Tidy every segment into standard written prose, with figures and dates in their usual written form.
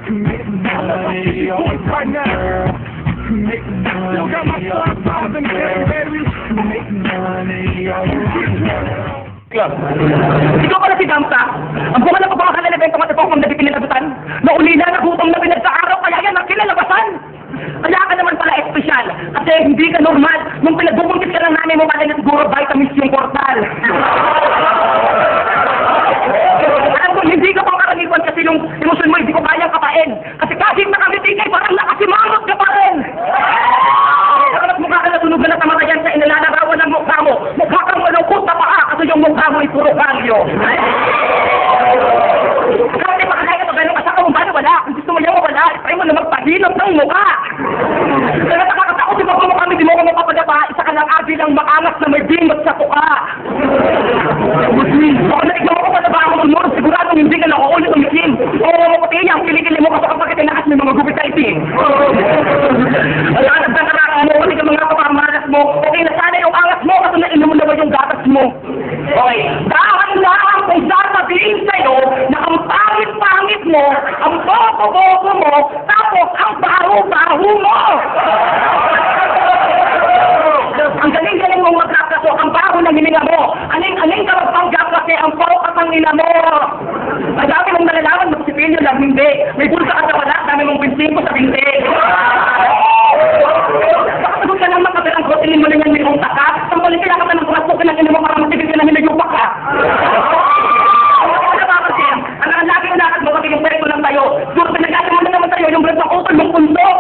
Right now. You got my son, Bob, and baby. Ikaw pala si Damsa. Ang bunga na pagbakan na nabento ka sa kung nabi pininagutan. Nauli na nagutom na pinagkaaraw, kaya yan ang kinalabasan. Kaya ka naman pala espesyal. Kasi hindi ka normal. Nung pinagbubunkit ka ng nanay mo, pala na siguro vitamins yung portal. Alam ko, hindi ka pang karaniwan kasi yung emosyon mo, hindi ko kayang kapain. Kasi kahit nakamitingay, parang nakasimangot ka pa rin. Sakamat mukha ka natunog na tamatayan sa inalalarawan ng mukha mo. Mukha kang malungkot na paa kasi yung mukha mo ay puro kalyo. Kasi makalaya pa gano'n kasaka mo, bala wala. Kung gusto mo yan wala, try mo na magpahinap ng mukha. Kaya nakakatakot yung mga mukha mo, di mo ka mapapadapa, isa ka lang agi ng maangas na may bingot sa tuka. Baka naiglaw ko pa na ba ako mag-murot, siguradong hindi ka nakaulit umikim. Oo, maputi yan, kilikili mo kasi kapag itinakas may mga gupit typing. Kaya nagtakaraan mo, kasi ka mga kapamalas mo, okay na sana yung angas mo kasi nainom mo naman yung gatas mo. Okay, dahil lang kung sasabihin sa'yo na ang pangit-pangit mo, ang bobo-bobo mo, tapos ang baho-baho mo. Ang galing-galing mong magkakaso, ang baho ng hininga mo. Aling ka magpanggap kasi ang focus ang ina mo. Ang dami mong nalalaman, magsipilyo lang, hindi. May bulsa ka sa wala, dami mong pinsing ko sa binti. Bakit ka lang makabilang ko, tingin mo na yan may unta ka? Tanggalin kailangan ka ng braso ka ng ina mo para matigil ka na hinayupak ka. Ang lagi na nakad mo kasi yung pwede ko lang tayo. Doon pinagkasa mo na naman tayo yung brand ng utol mong pundo.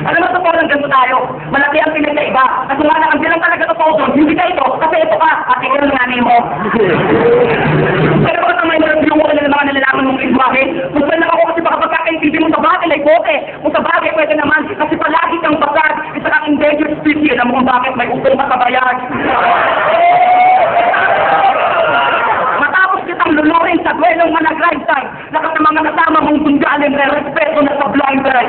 Alam mo, totoo lang ganito tayo. Malaki ang pinagkaiba. Kasi nga na, ang bilang talaga totoo doon, hindi ka ito, kasi ito ka, at ikaw ng nanay mo. Pero bakit ang may marapilong mo na mga nalalaman mong lingwahe? Kung saan ako kasi baka pagkakaintindi mo sa bagay ay bote. Kung sa bagay pwede naman, kasi palagi kang basag, isa kang endangered species. Alam mo kung bakit may utol ka sa bayan. Kitang lulurin sa duelong manag-lifetime na kasi mga nasama mong tunggalin na respeto na sa blind right.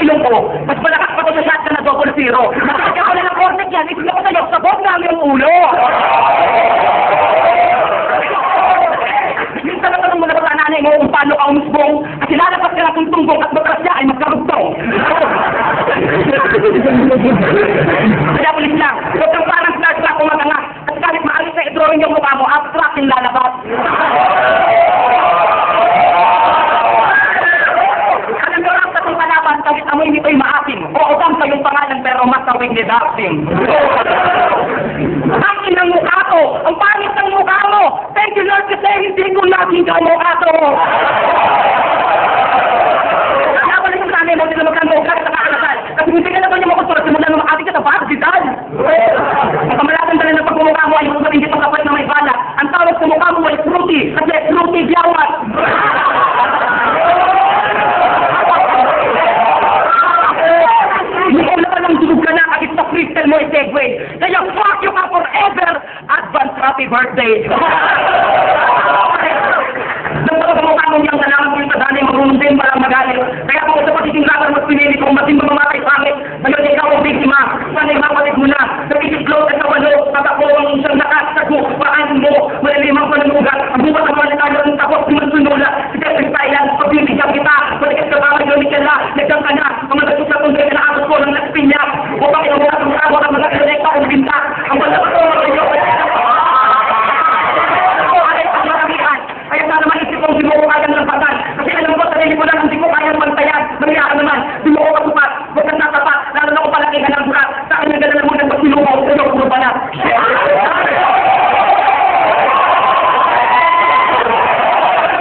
Ilong ko, mas malakas pa ko sa shot ka na double zero. Nakakaya ko na ng cornet yan, isip ko sa'yo, sabot namin yung ulo. Minsan na tanong mo na sa nanay mo kung paano ka umusbong at ilalapas ka na kung tunggong at matras niya ay magkarugtong. Kaya pulis lang, huwag kang parang start lang kung matanga. Kahit maalis na i-drawing yung mukha mo, abstract yung lalabas. Alam nyo lang sa itong palaban, kahit amoy nito'y maasim. Oo, dam sa yung pangalan, pero mas awing deducting. Ang inang mukha ko, ang pangit ng mukha mo. Thank you Lord kasi hindi ko naging ka mukha to. Kaya wala yung sanay mo, hindi na magkano kahit nakakalasal. Kasi hindi ka na ba niya makusulat, simula nung makati ka sa bata, si Dan. Ang kamalasan talaga ng pagmumukha mo ay kung hindi pang kapal na may bala. Ang tawag sa mukha mo ay fruity, kasi fruity biyawat. Hindi ko naman ang dulog ka na kahit sa crystal mo ay segway. Kaya fuck you ka forever! Advance happy birthday! Nang pagmumukha mo niyang kailangan ko yung sadali, marunong din palang magalit. Kaya kung sa pagiging laban mas pinili kung masin mamamatay sa akin, ngayon ikaw ang biktima, sana'y mapalit mo na. Nag-i-explode at nawalo, tatakbo ang isang nakasagbo, paan mo, wala limang panunugat, ang bukas ang mga tayo ng tapos, sumunula, si Jeffrey Thailand, pagbibigyan kita, balikat ka ba, nagawin ka na, nagdang ka na, ang malagot sa tunday na atos ko ng nagpinya, upang inamulat ang tawag ang mga kalekta kong binta, ang malagot ko, kaya sana maisip kong di mo ko kayang lampasan. Kasi alam ko, sarili ko lang, hindi ko kayang bantayan. Nangyari naman, di mo ko katupat. Huwag kang tatapat, lalo na ko palaki ka ng burat. Sa akin ang ganda mo ng pagsilukaw, pero puro balat.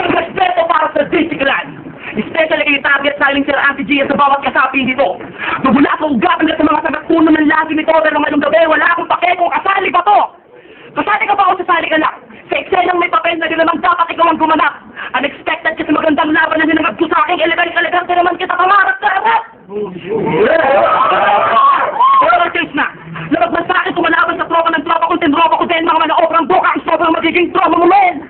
Respeto para sa Disneyland. Especially yung target silencer anti-GS sa bawat kasapi dito. Nabula sa ugat hanggang sa mga sagat-puno ng lagi nito, pero ngayong gabi, wala akong pake kung kasali ba to. Kasali ka ba o sasali ka lang? Sa eksenang may papel na din naman dapat ikaw ang gumanap. Unexpected kasi magandang laban na ninagad ko sa aking elegant-elegante naman kita kamarap sa harap. Pero case na, labag sa akin tumalaban sa tropa ng tropa kung tinropa ko din mga manaobrang boka ang sobrang magiging trauma mo men.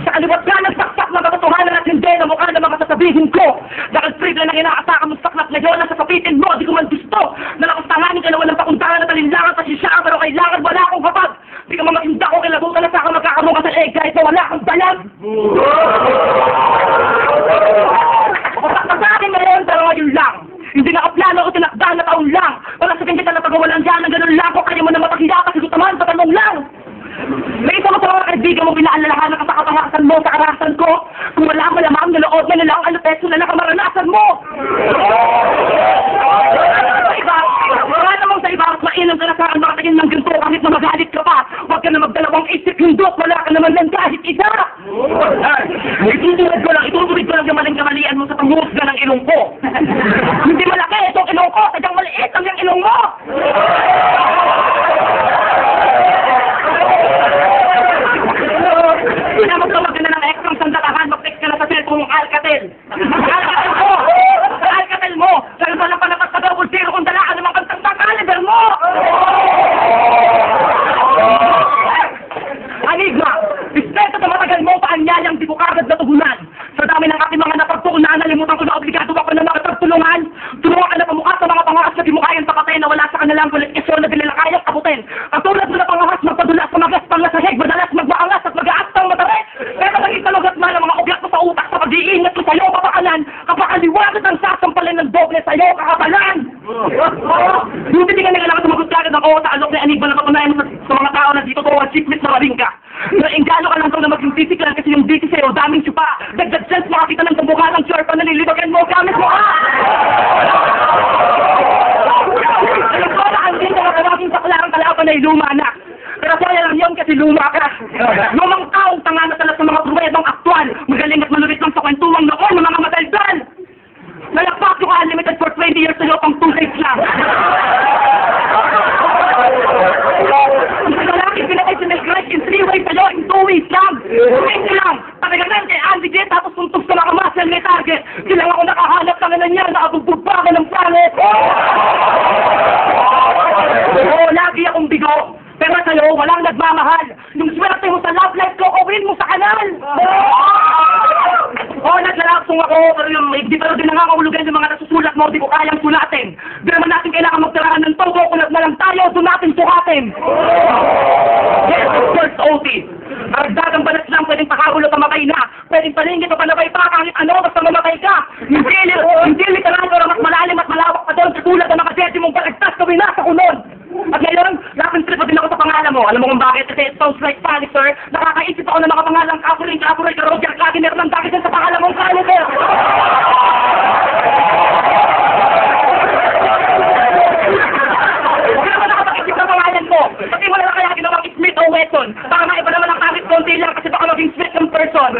Sa kaliwat ka ng saksak na katotohanan at hindi na mukha na mga sasabihin ko. Dahil triple na inaasaka mong saklat ngayon na sasapitin mo, di ko man gusto. Nalakustanganin ka na walang pakundangan at alinlangan sa sisya, pero kailangan wala akong kapag. Di ka mamakinda ko, kilabutan na sa akin magkakaroon ka sa leg kahit na wala akong dalag. mo sa karasan ko. Kung wala malamang nalood na nilang alopeso na nakamaranasan mo. Sa iba, wala namang sa iba, mainam ka na sa akin makatingin ng ganito kahit na magalit ka pa. Huwag ka na magdalawang isip hindot, wala ka naman lang kahit isa. Itutuloy ko lang yung maling-kamalian mo sa pangusga ng ilong ko. Hindi malaki itong ilong ko, sadyang maliit ang yung ilong mo. Pinamagdamag ka na ng extrang sandatahan, mag-text ka na sa cellphone ng Alcatel. Alcatel mo! Alcatel mo! Dahil wala pa naman sa double zero kung dala ka naman kang caliber mo! Anigma! Respeto sa matagal mo paanyayang di ko kagad natugunan. Sa dami ng aking mga napagtuunan, nalimutan ko na obligado ako na makapagtulungan. Tulungan ka na pamukha sa mga pangaas na di mo kayang tapatay na wala sa kanilang kulitisyon na di nila kayang abutin. Katulad mo na pangahas, magpadula sa mga pangasahig, madalas magmaangas at mag-aastang matare. Pero naging talugat man ang mga ugat mo sa utak sa pag-iingat ko sa'yo, kapakanan, kapakaliwanag ang sasampalin ng doble sa'yo, kakabalan! Hindi ka na kailangan tumagot kagad ng sa alok na anigba na patunayan mo sa mga tao na dito to ang chiclet na maring ka. Nainggalo ka lang daw na maging physical kasi yung dito sa'yo, daming syupa. Dagdag sense makakita ng tumbuka ng sure pa nalilibagan mo, gamit mo ka! Alam ko na ang dito na tawagin sa klarang kalaban ay luma na. Pero kaya lang yun kasi luma ka. Lumang taong tanga na talas ng mga pruwedong aktual. Magaling at malulit lang sa kwentuwang noon ng mga madaldal. Nalakpak yung unlimited for 20 years sa'yo pang 2 days lang. Sa lalaki pinatay si Mel Grace in 3 ways sa'yo in 2 weeks lang. 2 weeks lang. Talagang kay Andy J tapos tuntok sa mga muscle may target. Silang ako nakahanap ng ano niya, nakabugbog pa ako ng planet. Oo, lagi akong bigo. Pero sa'yo, walang nagmamahal. Yung swerte mo sa love life ko, uwin mo sa kanal. Oo, naglalaksong ako, pero yung di pero din nangangahulugan yung mga nasusulat mo, di ko kayang sulatin. Di naman natin kailangan magtirahan ng togo, kulat na lang tayo, doon natin sukatin. Yes, first OT. Aragdagang balat lang, pwedeng pakagulo pamatay na. Pwedeng palingit o panabay pa, kahit ano, basta mamatay ka. Hindi literal, pero mas malalim at malawak pa doon, katulad na nakaseti mong balagtas kami na sa kunod. At ngayon, lapin trip din ako sa pangalan mo. Alam mo kung bakit? Kasi it sounds like panic, sir. Nakakaisip ako ng mga pangalang Kapuling, Roger, Cladiner, ng bakit din sa pangalan mong Caliber. Huwag ka naman nakapag-isip ng pangalan ko. Pati wala na kaya ginawang Smith o Wesson. Baka maiba naman ang kahit konti lang kasi baka maging Smith ng person.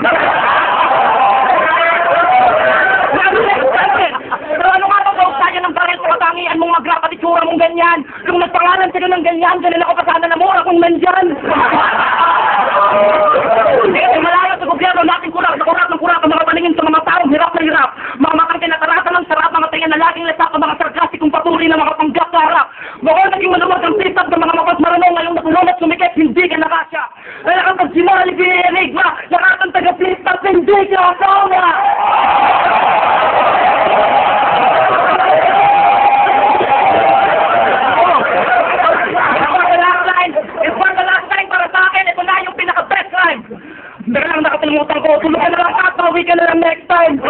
Pero ano nga ba kaya ng bakit sa katangian mong mag-rap at itsura mong ganyan? Kung nagpangalan sila ng ganyan, ganun ako pasana na mo, akong nandyan. Hindi kasi malayo sa gobyerno natin kurap ang mga paningin sa mga taong hirap na hirap. Mga matang kinataratan ng sarap, mga tingin na laging lesak ang mga sarkastikong papuri na mga panggap sa harap. Baka naging maluwag ang pisap ng mga mapagmaranong ngayong natulong at sumikip, hindi ka nakasya. Kaya kang pagsimula, Enigma, nakakang taga-pisap, hindi ka kasama. Dahil lang nakatalimutan ko, tulungan na lang at pauwi ka na lang next time.